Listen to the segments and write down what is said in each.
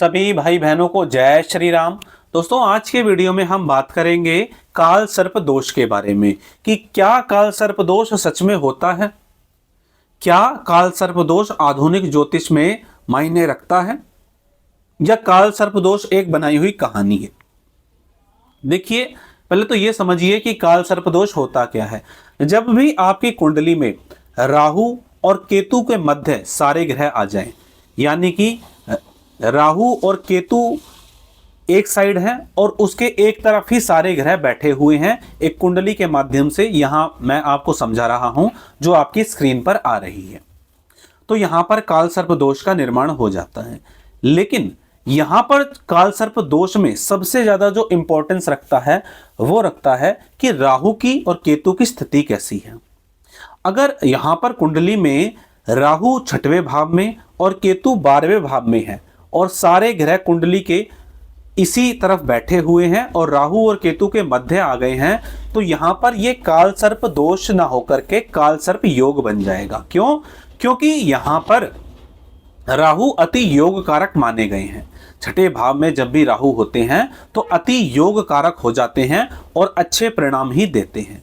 सभी भाई बहनों को जय श्री राम। दोस्तों, आज के वीडियो में हम बात करेंगे काल सर्प दोष के बारे में कि क्या काल सर्प दोष सच में होता है, क्या काल सर्प दोष आधुनिक ज्योतिष में मायने रखता है या काल सर्प दोष एक बनाई हुई कहानी है। देखिए, पहले तो ये समझिए कि काल सर्प दोष होता क्या है। जब भी आपकी कुंडली में राहु और केतु के मध्य सारे ग्रह आ जाएं, यानी कि राहु और केतु एक साइड हैं और उसके एक तरफ ही सारे ग्रह बैठे हुए हैं, एक कुंडली के माध्यम से यहां मैं आपको समझा रहा हूं जो आपकी स्क्रीन पर आ रही है। तो यहां पर काल सर्प दोष का निर्माण हो जाता है। लेकिन यहां पर काल सर्प दोष में सबसे ज्यादा जो इंपॉर्टेंस रखता है वो रखता है कि राहु की और केतु की स्थिति कैसी है। अगर यहां पर कुंडली में राहु 6वें भाव में और केतु 12वें भाव में है और सारे ग्रह कुंडली के इसी तरफ बैठे हुए हैं और राहु और केतु के मध्य आ गए हैं, तो यहां पर यह काल सर्प दोष ना होकर के काल सर्प योग बन जाएगा। क्यों? क्योंकि यहां पर राहु अति योग कारक माने गए हैं। 6ठे भाव में जब भी राहु होते हैं तो अति योग कारक हो जाते हैं और अच्छे परिणाम ही देते हैं।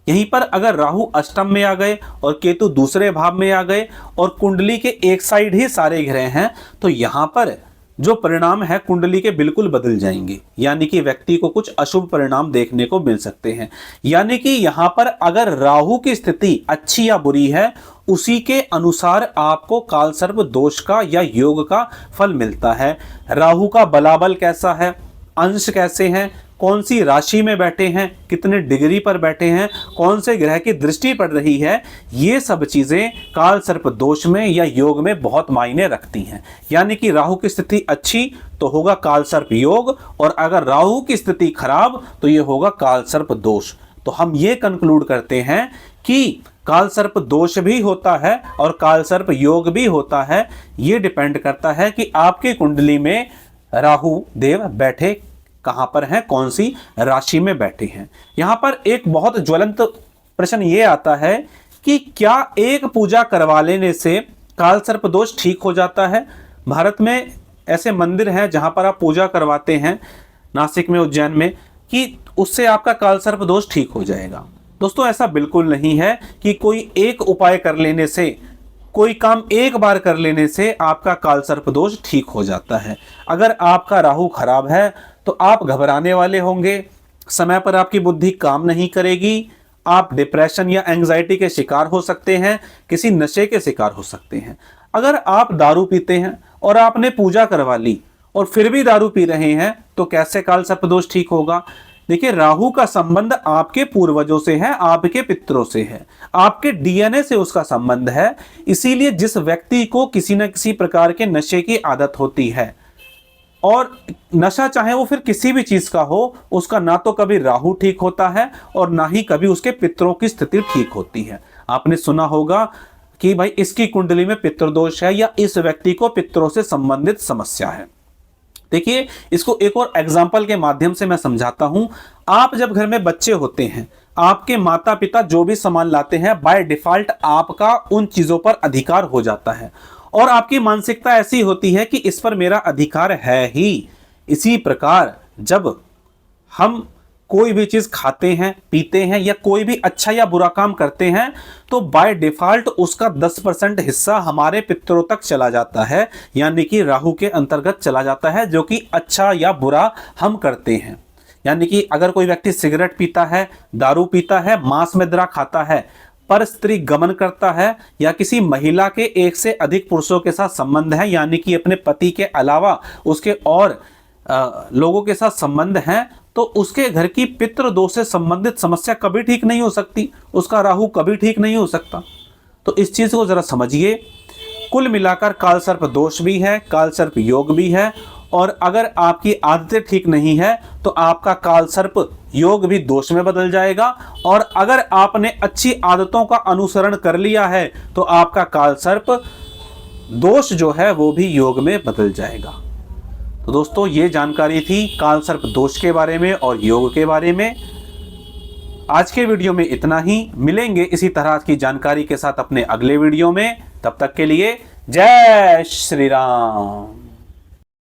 यहीं पर अगर राहु अष्टम में आ गए और केतु दूसरे भाव में आ गए और कुंडली के एक साइड ही सारे ग्रह हैं, तो यहां पर जो परिणाम है कुंडली के बिल्कुल बदल जाएंगे, यानी कि व्यक्ति को कुछ अशुभ परिणाम देखने को मिल सकते हैं। यानी कि यहां पर अगर राहु की स्थिति अच्छी या बुरी है, उसी के अनुसार आपको काल सर्प दोष का या योग का फल मिलता है। राहु का बलाबल कैसा है, अंश कैसे हैं, कौन सी राशि में बैठे हैं, कितने डिग्री पर बैठे हैं, कौन से ग्रह की दृष्टि पड़ रही है, ये सब चीजें काल सर्प दोष में या योग में बहुत मायने रखती हैं। यानी कि राहु की स्थिति अच्छी तो होगा काल सर्प योग, और अगर राहु की स्थिति खराब तो ये होगा काल सर्प दोष। तो हम ये कंक्लूड करते हैं कि काल सर्प दोष भी होता है और काल सर्प योग भी होता है। ये डिपेंड करता है कि आपकी कुंडली में राहु देव बैठे कहां पर हैं, कौन सी राशि में बैठे हैं। यहां पर एक बहुत ज्वलंत प्रश्न ये आता है कि क्या एक पूजा करवा लेने से काल सर्प दोष ठीक हो जाता है। भारत में ऐसे मंदिर हैं जहां पर आप पूजा करवाते हैं, नासिक में, उज्जैन में, कि उससे आपका काल सर्प दोष ठीक हो जाएगा। दोस्तों, ऐसा बिल्कुल नहीं है कि कोई एक उपाय कर लेने से, कोई काम एक बार कर लेने से आपका काल सर्प दोष ठीक हो जाता है। अगर आपका राहु खराब है तो आप घबराने वाले होंगे, समय पर आपकी बुद्धि काम नहीं करेगी, आप डिप्रेशन या एंजाइटी के शिकार हो सकते हैं, किसी नशे के शिकार हो सकते हैं। अगर आप दारू पीते हैं और आपने पूजा करवा ली और फिर भी दारू पी रहे हैं तो कैसे काल सर्प दोष ठीक होगा। देखिए, राहु का संबंध आपके पूर्वजों से है, आपके पितरों से है, आपके डीएनए से उसका संबंध है। इसीलिए जिस व्यक्ति को किसी न किसी प्रकार के नशे की आदत होती है, और नशा चाहे वो फिर किसी भी चीज का हो, उसका ना तो कभी राहु ठीक होता है और ना ही कभी उसके पितरों की स्थिति ठीक होती है। आपने सुना होगा कि भाई इसकी कुंडली में पितृदोष है या इस व्यक्ति को पितरों से संबंधित समस्या है। देखिए, इसको एक और एग्जाम्पल के माध्यम से मैं समझाता हूं। आप जब घर में बच्चे होते हैं, आपके माता पिता जो भी सामान लाते हैं, बाय डिफॉल्ट आपका उन चीजों पर अधिकार हो जाता है और आपकी मानसिकता ऐसी होती है कि इस पर मेरा अधिकार है ही। इसी प्रकार जब हम कोई भी चीज खाते हैं, पीते हैं या कोई भी अच्छा या बुरा काम करते हैं, तो बाय डिफॉल्ट उसका 10% हिस्सा हमारे पितरों तक चला जाता है, यानी कि राहु के अंतर्गत चला जाता है, जो कि अच्छा या बुरा हम करते हैं। यानी कि अगर कोई व्यक्ति सिगरेट पीता है, दारू पीता है, मांस मदिरा खाता है, पर स्त्री गमन करता है या किसी महिला के एक से अधिक पुरुषों के साथ संबंध है, यानी कि अपने पति के अलावा उसके और लोगों के साथ संबंध हैं, तो उसके घर की पितृ दोष से संबंधित समस्या कभी ठीक नहीं हो सकती, उसका राहु कभी ठीक नहीं हो सकता। तो इस चीज को जरा समझिए। कुल मिलाकर काल सर्प दोष भी है, काल सर्प योग भी है, और अगर आपकी आदतें ठीक नहीं है तो आपका काल सर्प योग भी दोष में बदल जाएगा, और अगर आपने अच्छी आदतों का अनुसरण कर लिया है तो आपका काल सर्प दोष जो है वो भी योग में बदल जाएगा। तो दोस्तों, ये जानकारी थी काल सर्प दोष के बारे में और योग के बारे में। आज के वीडियो में इतना ही। मिलेंगे इसी तरह की जानकारी के साथ अपने अगले वीडियो में। तब तक के लिए जय श्री राम।